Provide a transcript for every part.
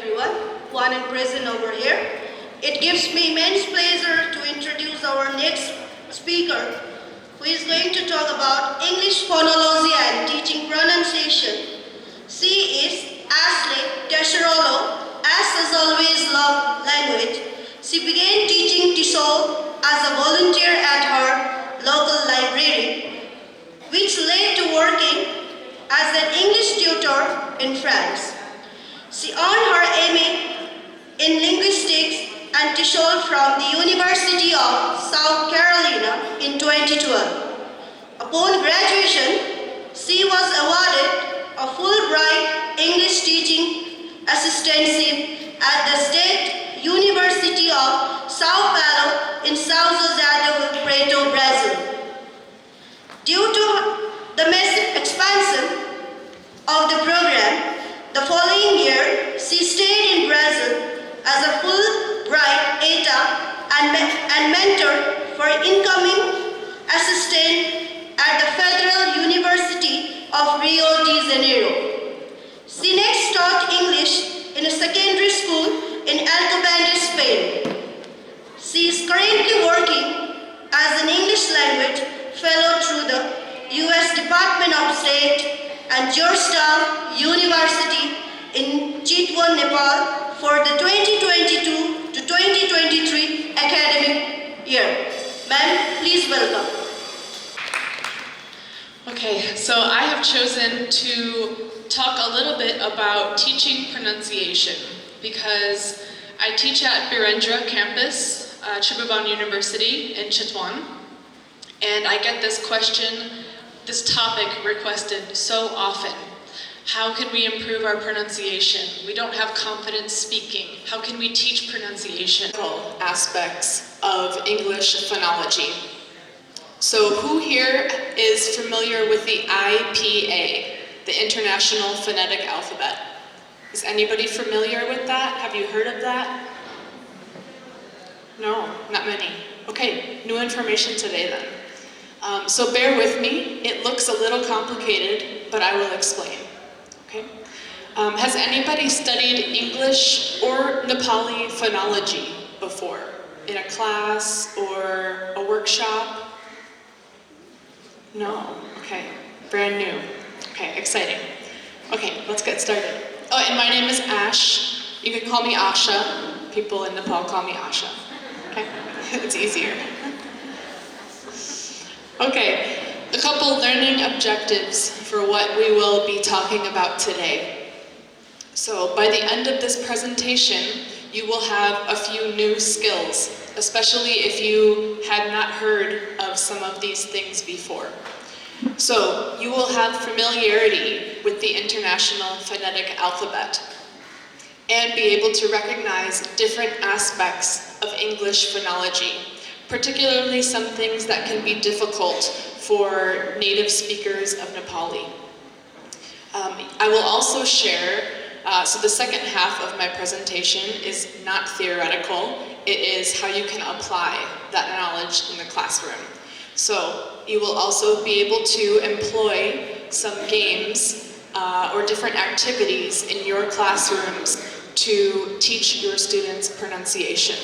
everyone, one and present over here. It gives me immense pleasure to introduce our next speaker, who is going to talk about English phonology and teaching pronunciation. She is Ashley Tesserolo, as has always loved language. She began teaching Tishol as a volunteer at her local library, which led to working as an English tutor in France. She earned her MA in linguistics and Tishol from the University of South Carolina in 2012. Upon graduation, she was awarded a Fulbright English teaching assistantship at the State University of Sao Paulo in São José do Preto, Brazil. Due to the massive expansion of the program, the following year, she stayed in Brazil as a Fulbright ETA and mentor for incoming assistant at the Federal University of Rio de Janeiro. She next taught English in a secondary school in Alcobendas, Spain. She is currently working as an English language fellow through the U.S. Department of State and Georgetown University in Chitwan, Nepal for the 2022 to 2023 academic year. Ma'am, please welcome. Okay, so I have chosen to talk a little bit about teaching pronunciation because I teach at Birendra campus, Tribhuvan University in Chitwan, and I get this question, this topic requested so often. How can we improve our pronunciation? We don't have confidence speaking. How can we teach pronunciation? Aspects of English phonology. So who here is familiar with the IPA, the International Phonetic Alphabet? Is anybody familiar with that? Have you heard of that? No, not many. Okay, new information today then. So bear with me, it looks a little complicated, but I will explain, okay? Has anybody studied English or Nepali phonology before? In a class or a workshop? No, okay, brand new. Okay, exciting. Okay, let's get started. Oh, and my name is Ash. You can call me Asha. People in Nepal call me Asha, okay? It's easier. Okay, a couple learning objectives for what we will be talking about today. So by the end of this presentation, you will have a few new skills, especially if you had not heard of some of these things before. So you will have familiarity with the International Phonetic Alphabet and be able to recognize different aspects of English phonology, particularly some things that can be difficult for native speakers of Nepali. I will also share, so the second half of my presentation is not theoretical, it is how you can apply that knowledge in the classroom. So you will also be able to employ some games or different activities in your classrooms to teach your students pronunciation.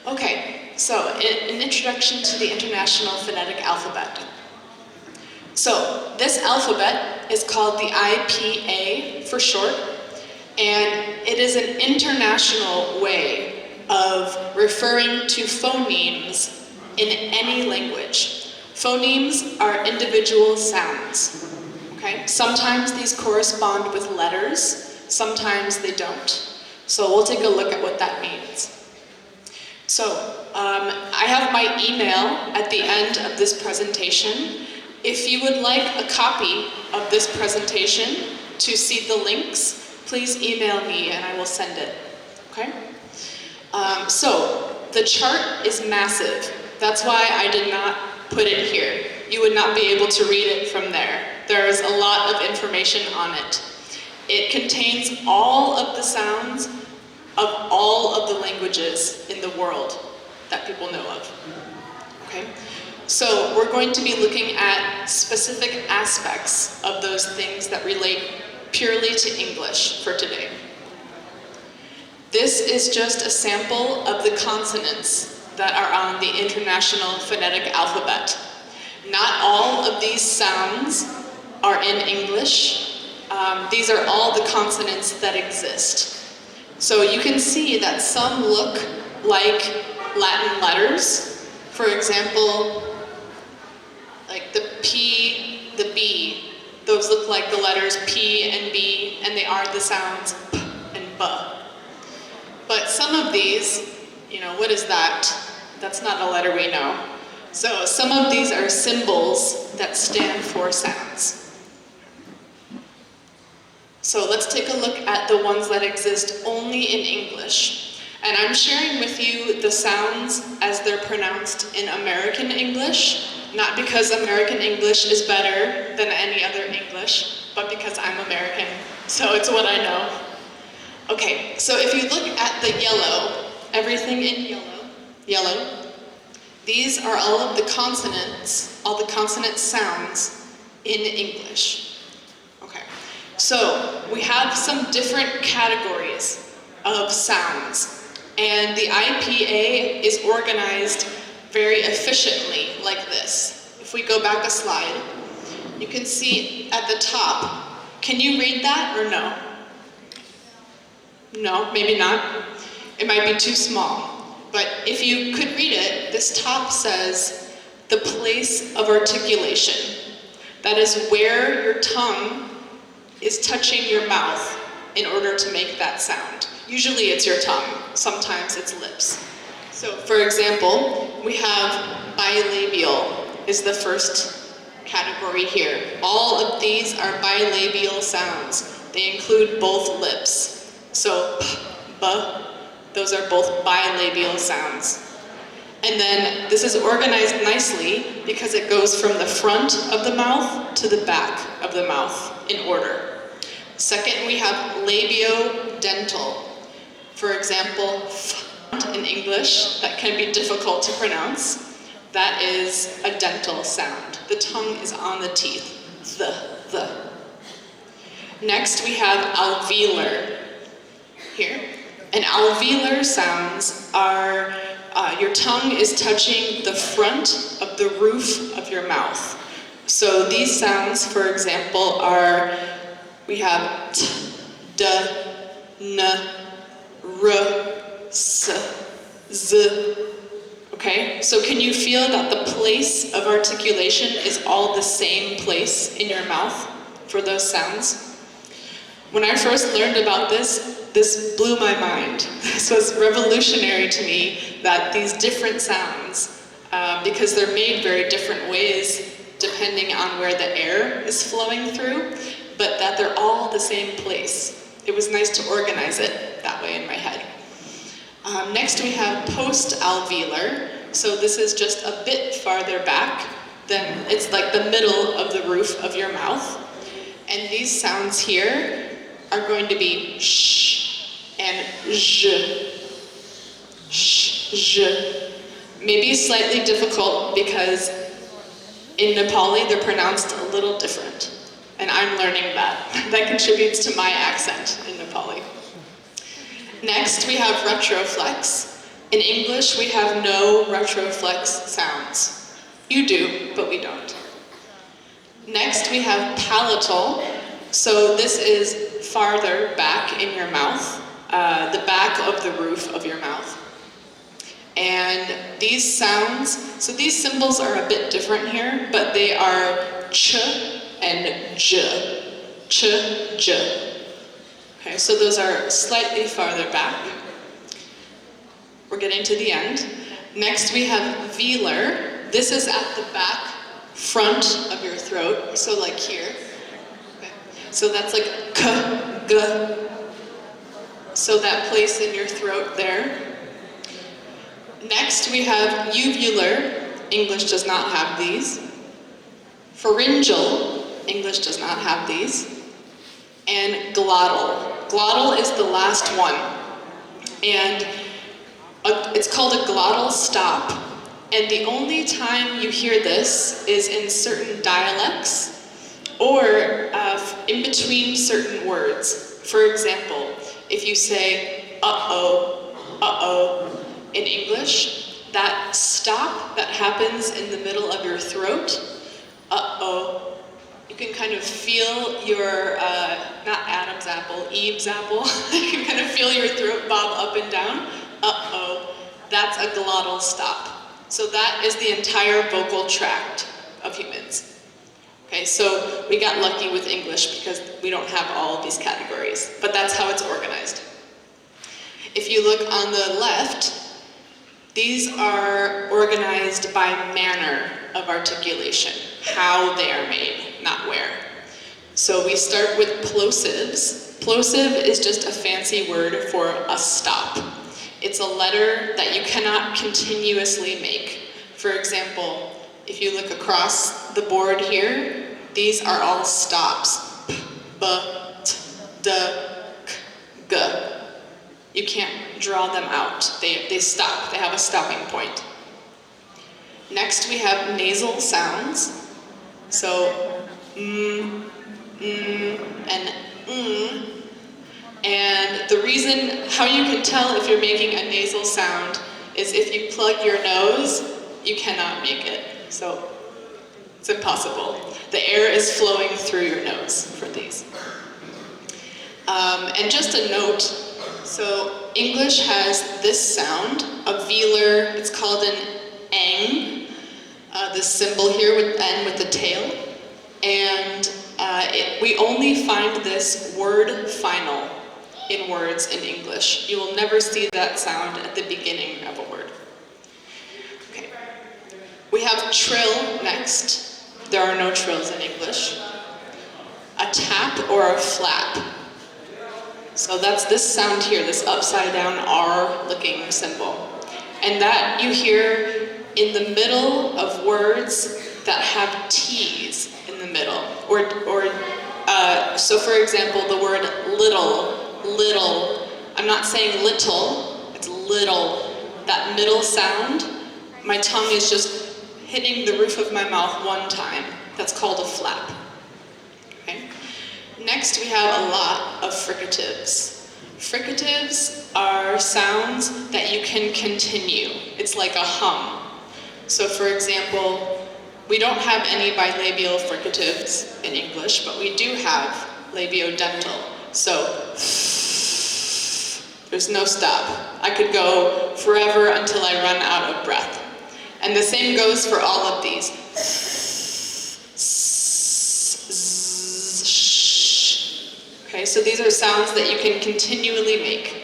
Okay, so an introduction to the International Phonetic Alphabet. So this alphabet is called the IPA for short, and it is an international way of referring to phonemes in any language. Phonemes are individual sounds, okay? Sometimes these correspond with letters, sometimes they don't. So we'll take a look at what that means. So, I have my email at the end of this presentation. If you would like a copy of this presentation to see the links, please email me and I will send it, okay? So, the chart is massive. That's why I did not put it here. You would not be able to read it from there. There is a lot of information on it. It contains all of the sounds of all of the languages in the world that people know of, okay? So we're going to be looking at specific aspects of those things that relate purely to English for today. This is just a sample of the consonants that are on the International Phonetic Alphabet. Not all of these sounds are in English. These are all the consonants that exist. So you can see that some look like Latin letters. For example, like the P, the B, those look like the letters P and B, and they are the sounds P and B. But some of these, what is that? That's not a letter we know. So some of these are symbols that stand for sounds. So let's take a look at the ones that exist only in English. And I'm sharing with you the sounds as they're pronounced in American English, not because American English is better than any other English, but because I'm American, so it's what I know. Okay, so if you look at the yellow, everything in yellow, these are all of the consonants, all the consonant sounds in English. Okay, so we have some different categories of sounds, and the IPA is organized very efficiently like this. If we go back a slide, you can see at the top, can you read that or no? No, maybe not. It might be too small. But if you could read it, this top says the place of articulation. That is where your tongue is touching your mouth in order to make that sound. Usually it's your tongue, sometimes it's lips. So for example, we have bilabial is the first category here. All of these are bilabial sounds. They include both lips. So p, b, those are both bilabial sounds. And then this is organized nicely because it goes from the front of the mouth to the back of the mouth in order. Second, we have labiodental. For example, f in English, that can be difficult to pronounce. That is a dental sound. The tongue is on the teeth. The. Next, we have alveolar here. And alveolar sounds are, your tongue is touching the front of the roof of your mouth. So these sounds, for example, are, we have t, d, n, r, s, z. Okay, so can you feel that the place of articulation is all the same place in your mouth for those sounds? When I first learned about this blew my mind. This was revolutionary to me, that these different sounds, because they're made very different ways depending on where the air is flowing through, but that they're all the same place. It was nice to organize it that way in my head. Next we have post-alveolar. So this is just a bit farther back, then it's like the middle of the roof of your mouth. And these sounds here are going to be sh and zh. Sh, zh. Maybe slightly difficult because in Nepali they're pronounced a little different. And I'm learning that. That contributes to my accent in Nepali. Next we have retroflex. In English we have no retroflex sounds. You do, but we don't. Next we have palatal. So this is farther back in your mouth, the back of the roof of your mouth. And these sounds, so these symbols are a bit different here, but they are ch and j. Ch, j. Okay, so those are slightly farther back. We're getting to the end. Next we have velar. This is at the back front of your throat, so like here. Okay. So that's like k, g. So that place in your throat there. Next we have uvular. English does not have these. Pharyngeal. English does not have these. And glottal. Glottal is the last one. And it's called a glottal stop. And the only time you hear this is in certain dialects or in between certain words. For example, if you say uh-oh in English, that stop that happens in the middle of your throat, uh-oh, you can kind of feel your, not Adam's apple, Eve's apple, you can kind of feel your throat bob up and down, uh-oh, that's a glottal stop. So that is the entire vocal tract of humans. Okay, so we got lucky with English because we don't have all of these categories, but that's how it's organized. If you look on the left, these are organized by manner of articulation, how they are made, not where. So we start with plosives. Plosive is just a fancy word for a stop. It's a letter that you cannot continuously make. For example, if you look across the board here, these are all stops. P, b, t, d, k, g. You can't draw them out. They stop. They have a stopping point. Next, we have nasal sounds. So, and And the reason, how you can tell if you're making a nasal sound is if you plug your nose, you cannot make it. So, it's impossible. The air is flowing through your nose for these. And just a note, so English has this sound, a velar, it's called an eng, this symbol here with N with the tail, and we only find this word final in words in English. You will never see that sound at the beginning of a word. Okay. We have trill next. There are no trills in English. A tap or a flap. So that's this sound here, this upside down R-looking symbol. And that you hear in the middle of words that have T's in the middle. So for example, the word little. I'm not saying little, it's little. That middle sound, my tongue is just hitting the roof of my mouth one time. That's called a flap. Okay? Next, we have a lot of fricatives. Fricatives are sounds that you can continue. It's like a hum. So for example, we don't have any bilabial fricatives in English, but we do have labiodental. So there's no stop. I could go forever until I run out of breath. And the same goes for all of these. Okay, so these are sounds that you can continually make.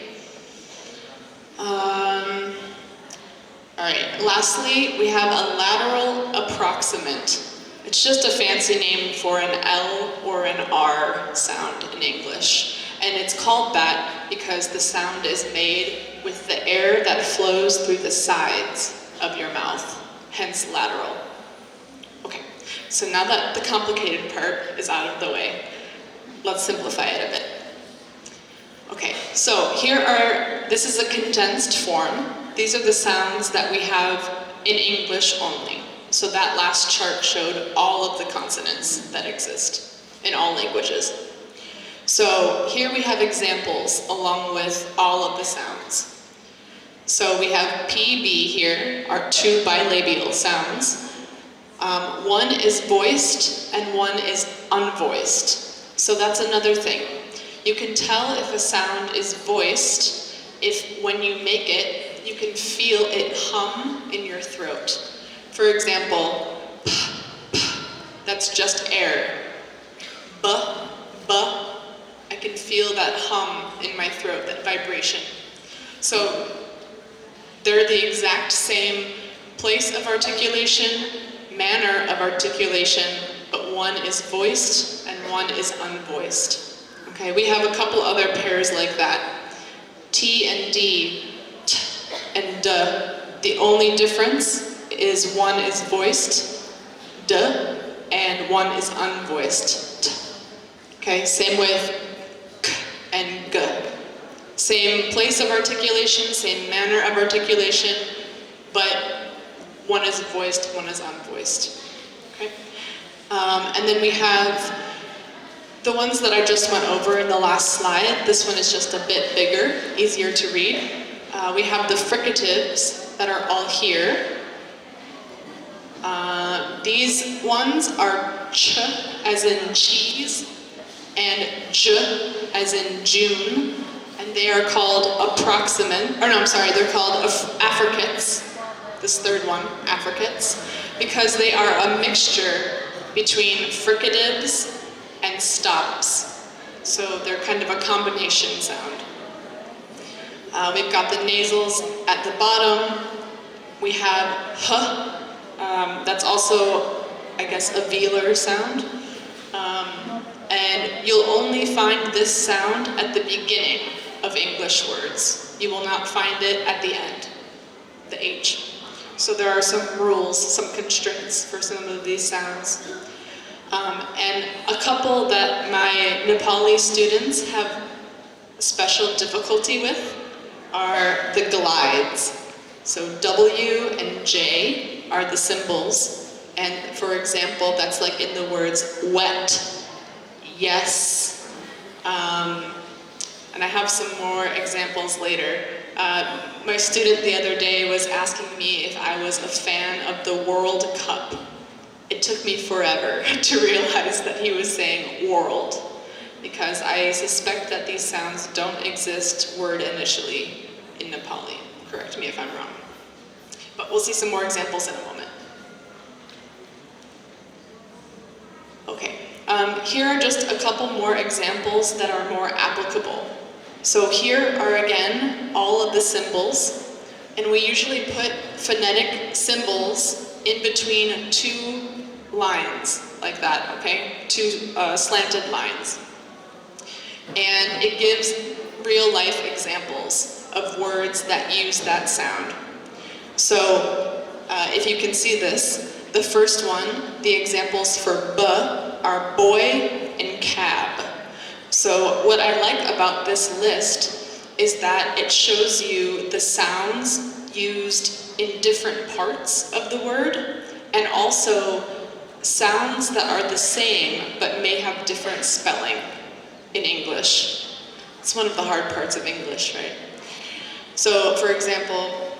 All right, lastly, we have a lateral approximant. It's just a fancy name for an L or an R sound in English. And it's called that because the sound is made with the air that flows through the sides of your mouth, hence lateral. Okay, so now that the complicated part is out of the way, let's simplify it a bit. Okay, so this is a condensed form. These are the sounds that we have in English only. So that last chart showed all of the consonants that exist in all languages. So here we have examples along with all of the sounds. So we have P, B here, are two bilabial sounds. One is voiced and one is unvoiced. So that's another thing. You can tell if a sound is voiced if when you make it, you can feel it hum in your throat. For example, p, p, that's just air. B, b, I can feel that hum in my throat, that vibration. So they're the exact same place of articulation, manner of articulation, but one is voiced and one is unvoiced. Okay, we have a couple other pairs like that. T and D, T and D. The only difference is one is voiced, D, and one is unvoiced, T. Okay, same with K and G. Same place of articulation, same manner of articulation, but one is voiced, one is unvoiced. Okay? And then we have The ones that I just went over in the last slide, this one is just a bit bigger, easier to read. We have the fricatives that are all here. These ones are ch as in cheese and j as in June, and they are called they're called affricates. This third one, affricates, because they are a mixture between fricatives and stops. So they're kind of a combination sound. We've got the nasals at the bottom. We have h. That's also, I guess, a velar sound. And you'll only find this sound at the beginning of English words. You will not find it at the end, the H. So there are some rules, some constraints for some of these sounds. And a couple that my Nepali students have special difficulty with are the glides. So W and J are the symbols. And for example, that's like in the words wet, yes. And I have some more examples later. My student the other day was asking me if I was a fan of the World Cup. It took me forever to realize that he was saying world, because I suspect that these sounds don't exist word initially in Nepali. Correct me if I'm wrong. But we'll see some more examples in a moment. Okay, here are just a couple more examples that are more applicable. So here are again all of the symbols, and we usually put phonetic symbols in between two lines, like that, okay? Two slanted lines. And it gives real life examples of words that use that sound. So if you can see this, the first one, the examples for b are boy and cab. So what I like about this list is that it shows you the sounds used in different parts of the word, and also sounds that are the same but may have different spelling in English. It's one of the hard parts of English, right? So, for example,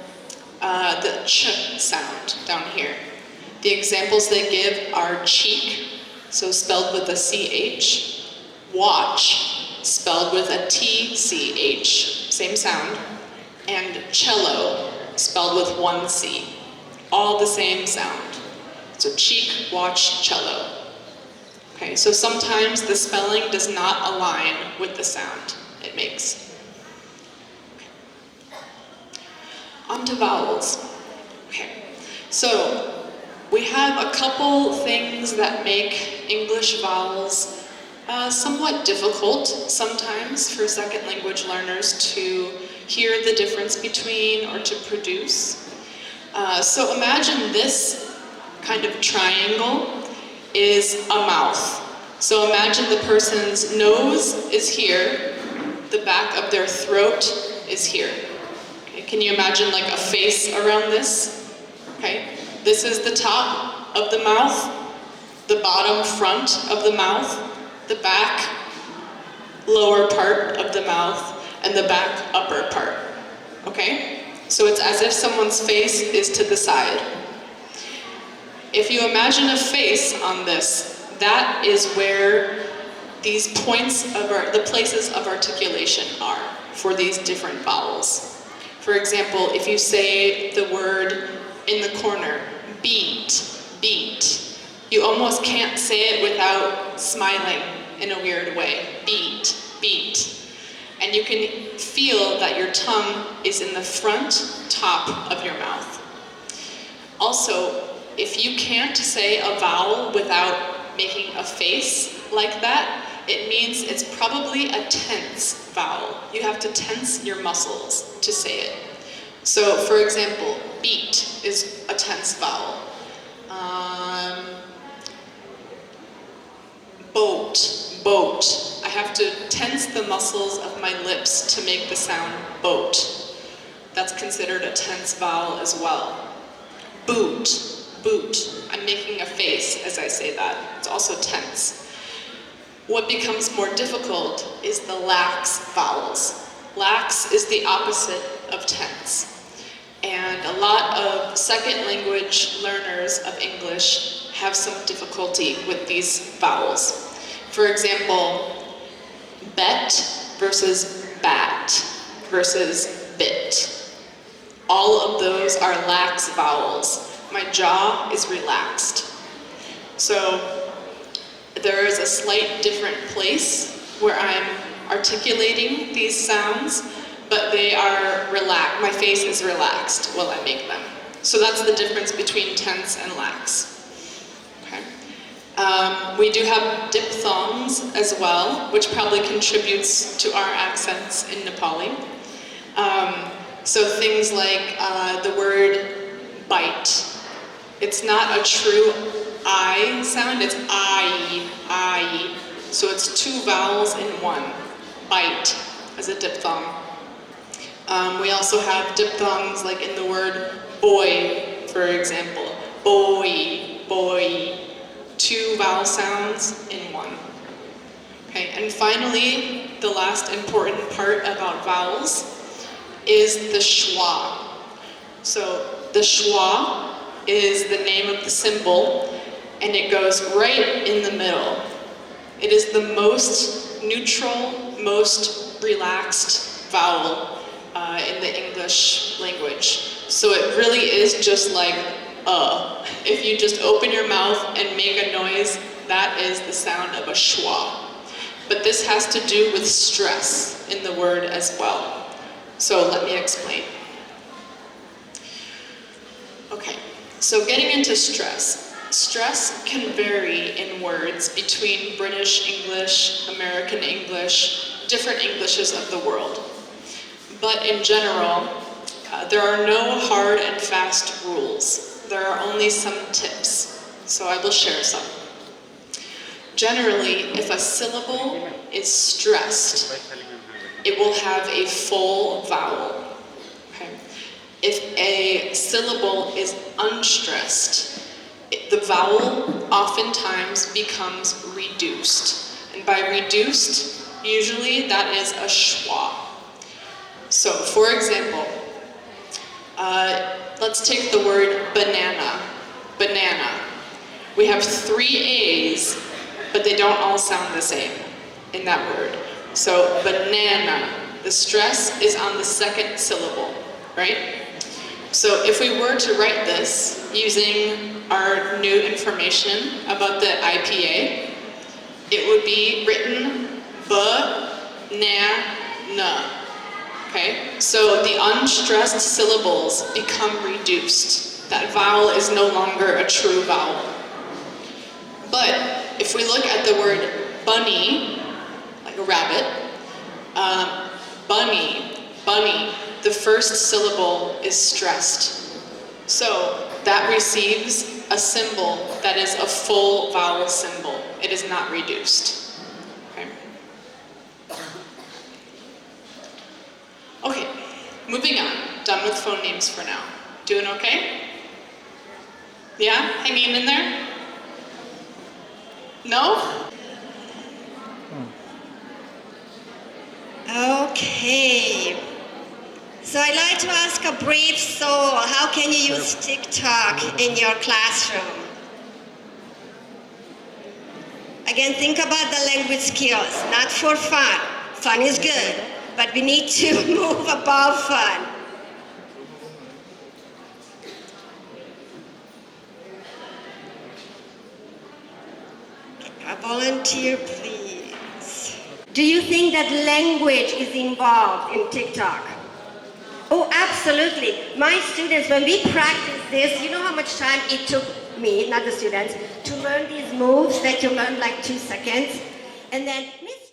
the ch sound down here. The examples they give are cheek, so spelled with a CH, watch, spelled with a TCH, same sound, and cello, spelled with one C, all the same sound. So cheek, watch, cello. Okay, so sometimes the spelling does not align with the sound it makes. On to vowels. Okay, so we have a couple things that make English vowels somewhat difficult sometimes for second language learners to hear the difference between or to produce. So imagine this kind of triangle is a mouth. So imagine the person's nose is here, the back of their throat is here. Okay, can you imagine like a face around this? Okay, this is the top of the mouth, the bottom front of the mouth, the back lower part of the mouth, and the back upper part. Okay? So it's as if someone's face is to the side. If you imagine a face on this, that is where these points of the places of articulation are for these different vowels. For example, if you say the word in the corner, beat, beat, you almost can't say it without smiling in a weird way. Beat, beat. And you can feel that your tongue is in the front top of your mouth. Also, if you can't say a vowel without making a face like that, it means it's probably a tense vowel. You have to tense your muscles to say it. So, for example, beat is a tense vowel. Boat, boat. I have to tense the muscles of my lips to make the sound boat. That's considered a tense vowel as well. Boot, boot. I'm making a face as I say that. It's also tense. What becomes more difficult is the lax vowels. Lax is the opposite of tense. And a lot of second language learners of English have some difficulty with these vowels. For example, bet versus bat versus bit. All of those are lax vowels. My jaw is relaxed. So there is a slight different place where I'm articulating these sounds, but they are relaxed. My face is relaxed while I make them. So that's the difference between tense and lax. Okay. We do have diphthongs as well, which probably contributes to our accents in Nepali. So things like the word bite. It's not a true I sound, it's I. So it's two vowels in one. Bite as a diphthong. We also have diphthongs like in the word boy, for example. Boy. Two vowel sounds in one. Okay, and finally, the last important part about vowels is the schwa. So the schwa is the name of the symbol, and it goes right in the middle. It is the most neutral, most relaxed vowel in the English language. So it really is just like If you just open your mouth and make a noise, that is the sound of a schwa. But this has to do with stress in the word as well. So let me explain. Okay, so getting into stress. Stress can vary in words between British English, American English, different Englishes of the world. But in general, there are no hard and fast rules. There are only some tips, so I will share some. Generally, if a syllable is stressed, it will have a full vowel. Okay? If a syllable is unstressed, the vowel oftentimes becomes reduced. And by reduced, usually that is a schwa. So, for example, let's take the word banana. Banana. We have 3 A's, but they don't all sound the same in that word. So, banana. The stress is on the second syllable, right? So if we were to write this using our new information about the IPA, it would be written ba-na-na. Okay? So the unstressed syllables become reduced. That vowel is no longer a true vowel. But if we look at the word bunny, like a rabbit, bunny, the first syllable is stressed. So that receives a symbol that is a full vowel symbol. It is not reduced. Okay, moving on. Done with phone names for now. Doing okay? Yeah? Hanging in there? No? Okay. So I'd like to ask a brave soul, how can you use TikTok in your classroom? Again, think about the language skills, not for fun. Fun is good, but we need to move above fun. A volunteer, please. Do you think that language is involved in TikTok? Oh, absolutely. My students, when we practice this, you know how much time it took me, not the students, to learn these moves that you learn like 2 seconds? And then, Miss